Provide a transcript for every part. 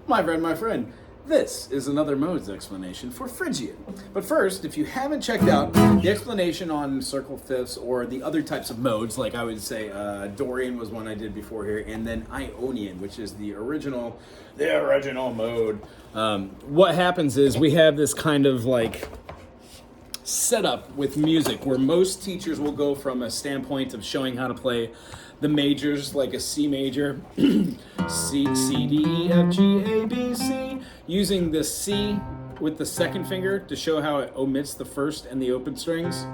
My friend, this is another modes explanation for Phrygian. But first, if you haven't checked out the explanation on circle fifths or the other types of modes, like I would say Dorian was one I did before here, and then Ionian, which is the original mode. What happens is we have this kind of like setup with music where most teachers will go from a standpoint of showing how to play the majors, like a C major, C, D, E, F, G, A, B, C, using the C with the second finger to show how it omits the first and the open strings.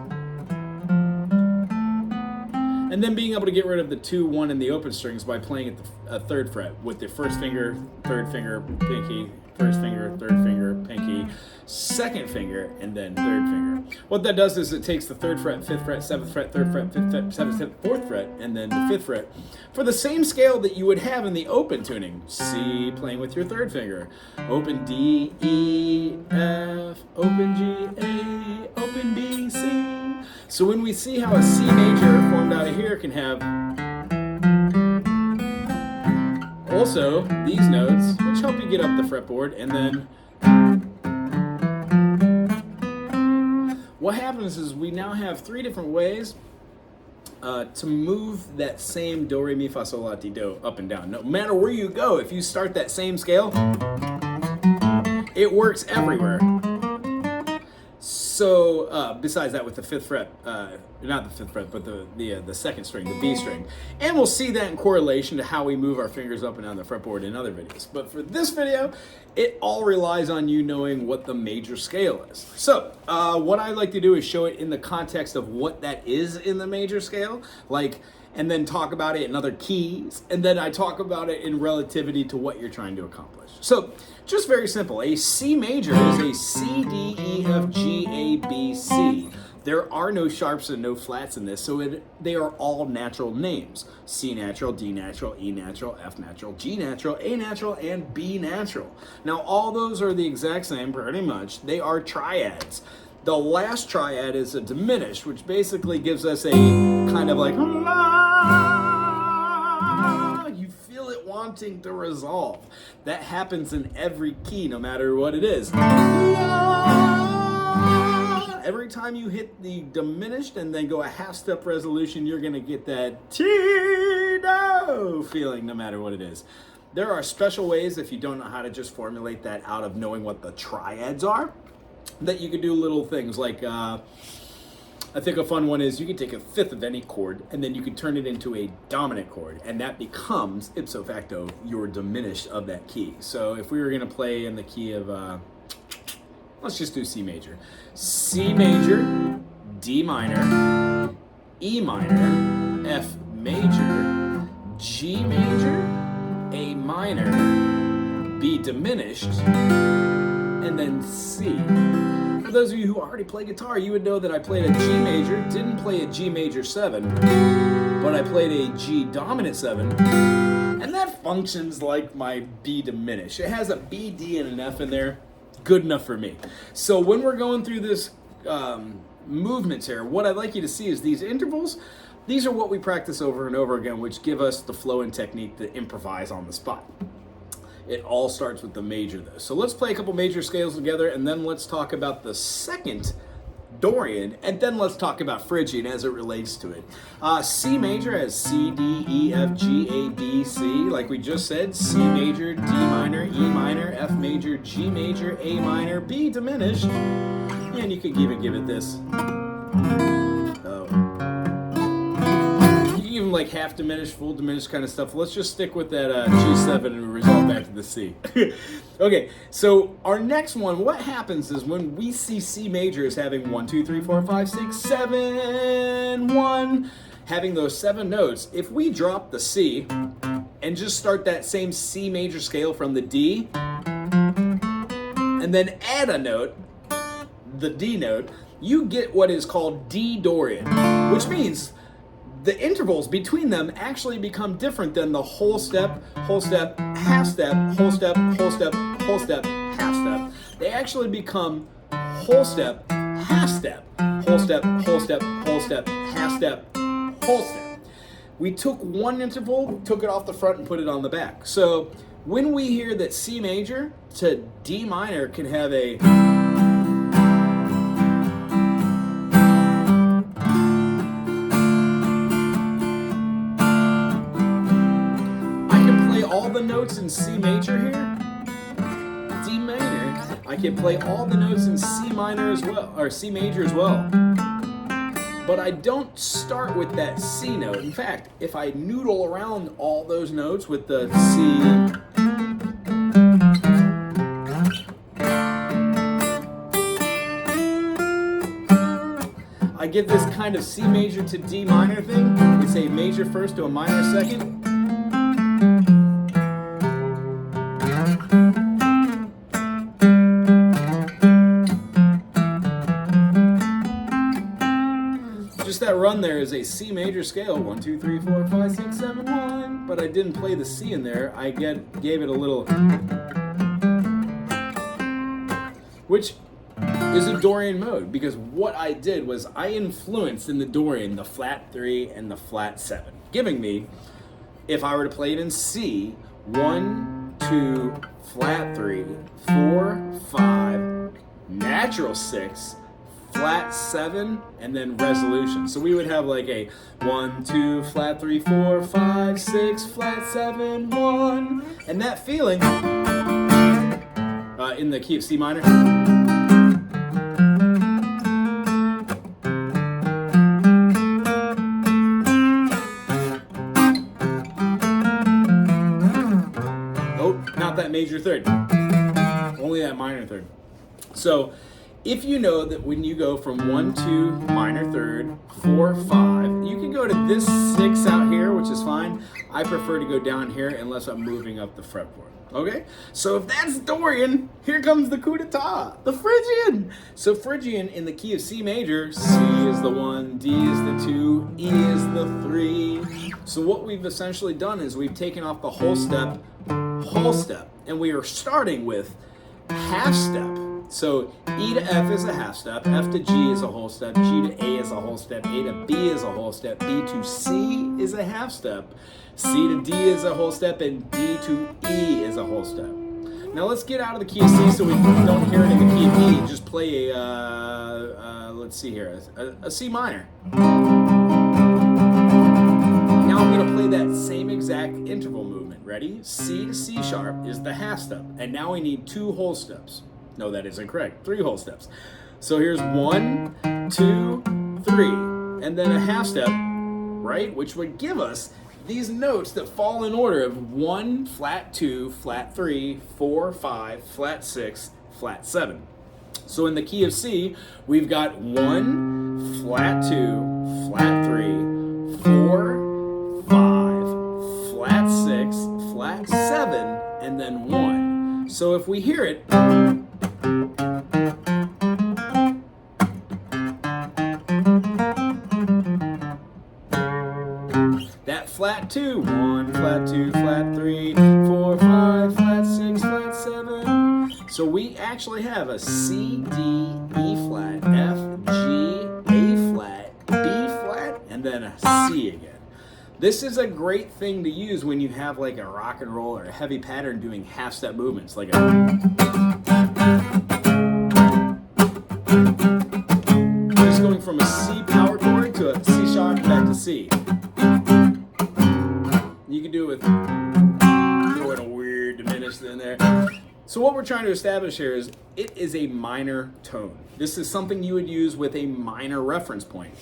And then being able to get rid of the 2, 1, and the open strings by playing at the third fret with the first finger, third finger, pinky, first finger, third finger, pinky, second finger, and then third finger. What that does is it takes the 3rd fret, 5th fret, 7th fret, 3rd fret, 5th fret, 7th fret, 4th fret, and then the 5th fret for the same scale that you would have in the open tuning. C, playing with your 3rd finger. Open D, E, F, open G, A, open B, C. So when we see how a C major formed out of here can have also these notes, which help you get up the fretboard, and then what happens is we now have 3 different ways to move that same do, re, mi, fa, sol, la, ti, do up and down. No matter where you go, if you start that same scale, it works everywhere. So besides that, with the 5th fret, not the 5th fret, but the 2nd string, the B string. And we'll see that in correlation to how we move our fingers up and down the fretboard in other videos. But for this video, it all relies on you knowing what the major scale is. So what I like to do is show it in the context of what that is in the major scale, and then talk about it in other keys, and then I talk about it in relativity to what you're trying to accomplish. So, just very simple. A C major is a C, D, E, F, G, A, B, C. There are no sharps and no flats in this, so they are all natural names. C natural, D natural, E natural, F natural, G natural, A natural, and B natural. Now, all those are the exact same, pretty much. They are triads. The last triad is a diminished, which basically gives us a kind of like, you feel it wanting to resolve. That happens in every key, no matter what it is. Every time you hit the diminished and then go a half-step resolution, you're going to get that T-do feeling, no matter what it is. There are special ways, if you don't know how to just formulate that out of knowing what the triads are, that you could do little things like, I think a fun one is you can take a 5th of any chord and then you can turn it into a dominant chord, and that becomes ipso facto your diminished of that key. So if we were going to play in the key of, let's just do C major. C major, D minor, E minor, F major, G major, A minor, B diminished, and then C. For those of you who already play guitar, you would know that I played a G major, didn't play a G major 7, but I played a G dominant 7, and that functions like my B diminished. It has a B, D, and an F in there. Good enough for me. So when we're going through this movements here, what I'd like you to see is these intervals. These are what we practice over and over again, which give us the flow and technique to improvise on the spot. It all starts with the major though. So let's play a couple major scales together, and then let's talk about the second Dorian, and then let's talk about Phrygian as it relates to it. C major has C, D, E, F, G, A, B, C, like we just said. C major, D minor, E minor, F major, G major, A minor, B diminished, and you could even give it this. Even like half diminished, full diminished kind of stuff. Let's just stick with that G7 and resolve back to the C. Okay, so our next one, what happens is when we see C major as having 1, 2, 3, 4, 5, 6, 7, 1, having those 7 notes, if we drop the C and just start that same C major scale from the D, and then add a note, the D note, you get what is called D Dorian, which means the intervals between them actually become different than the whole step, half step, whole step, whole step, whole step, half step. They actually become whole step, half step, whole step, whole step, whole step, half step, whole step. We took one interval, took it off the front and put it on the back. So When we hear that C major to D minor can have a all the notes in C major here, D minor, I can play all the notes in C minor as well, or C major as well. But I don't start with that C note. In fact, if I noodle around all those notes with the C, I get this kind of C major to D minor thing. It's a major first to a minor second. That run there is a C major scale, 1, 2, 3, 4, 5, 6, 7, 1, but I didn't play the C in there. I gave it a little, which is a Dorian mode, because what I did was I influenced in the Dorian the flat 3 and the flat 7, giving me, if I were to play it in C, 1, 2, flat 3, 4, 5, natural 6, flat 7, and then resolution. So we would have like a 1, 2, flat 3, 4, 5, 6, flat 7, 1, and that feeling in the key of C minor. Oh, not that major third, only that minor third. So if you know that when you go from 1, 2, minor third, 4, 5, you can go to this 6 out here, which is fine. I prefer to go down here unless I'm moving up the fretboard. Okay? So if that's Dorian, here comes the coup d'etat, the Phrygian. So Phrygian in the key of C major, C is the 1, D is the 2, E is the 3. So what we've essentially done is we've taken off the whole step, and we are starting with half step. So E to F is a half step, F to G is a whole step, G to A is a whole step, A to B is a whole step, B to C is a half step, C to D is a whole step, and D to E is a whole step. Now let's get out of the key of C so we don't hear it in the key of E. Just play a, let's see here, a C minor. Now I'm going to play that same exact interval movement. Ready? C to C sharp is the half step, and now we need 2 whole steps. No, that isn't correct. 3 whole steps. So here's 1, 2, 3, and then a half step, right? Which would give us these notes that fall in order of 1, flat 2, flat 3, 4, 5, flat 6, flat 7. So in the key of C, we've got 1, flat 2, flat 3, 4, 5, flat 6, flat 7, and then 1. So if we hear it, that flat 2, 1, flat 2, flat 3, 4, 5, flat 6, flat 7. So we actually have a C, D, E flat, F, G, A flat, B flat, and then a C again. This is a great thing to use when you have like a rock and roll or a heavy pattern doing half step movements, like just going from a C power chord to a C sharp back to C. You can do it with throwing a weird diminished in there. So what we're trying to establish here is it is a minor tone. This is something you would use with a minor reference point.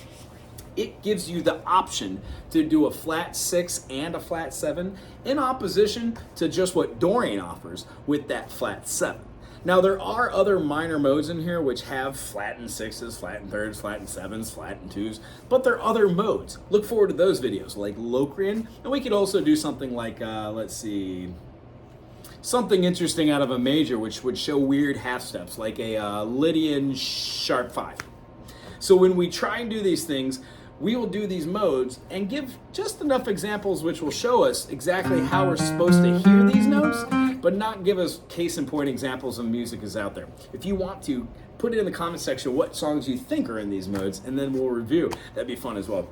It gives you the option to do a flat 6 and a flat 7 in opposition to just what Dorian offers with that flat 7. Now there are other minor modes in here which have flattened 6s, flattened 3rds, flattened 7s, flattened 2s, but there are other modes. Look forward to those videos like Locrian, and we could also do something like, let's see, something interesting out of a major which would show weird half steps like a Lydian sharp 5. So when we try and do these things, we will do these modes and give just enough examples which will show us exactly how we're supposed to hear these notes, but not give us case in point examples of music is out there. If you want to, put it in the comment section what songs you think are in these modes, and then we'll review. That'd be fun as well.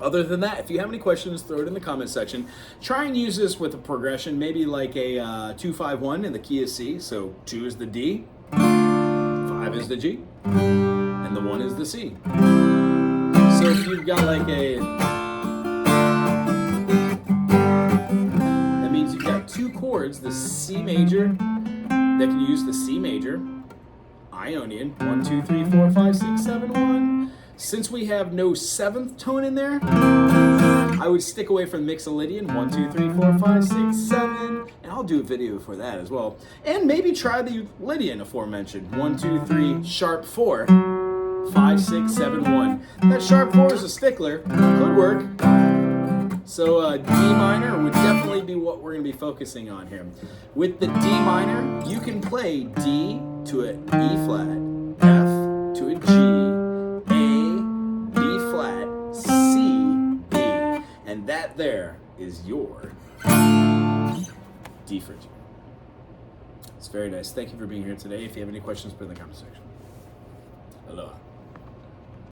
Other than that, if you have any questions, throw it in the comment section. Try and use this with a progression, maybe like a 2-5-1 in the key of C. So 2 is the D, 5 is the G, and the 1 is the C. So if you've got like that means you've got 2 chords, the C major, that can use the C major, Ionian, 1, 2, 3, 4, 5, 6, 7, 1. Since we have no 7th tone in there, I would stick away from Mixolydian, 1, 2, 3, 4, 5, 6, 7, and I'll do a video for that as well. And maybe try the Lydian aforementioned, 1, 2, 3, sharp 4, 5, 6, 7, 1. That sharp 4 is a stickler, could work. So D minor would definitely be what we're going to be focusing on here. With the D minor, you can play D to an E flat, F to a G, and that there is your D Phrygian. It's very nice. Thank you for being here today. If you have any questions, put in the comment section. Aloha.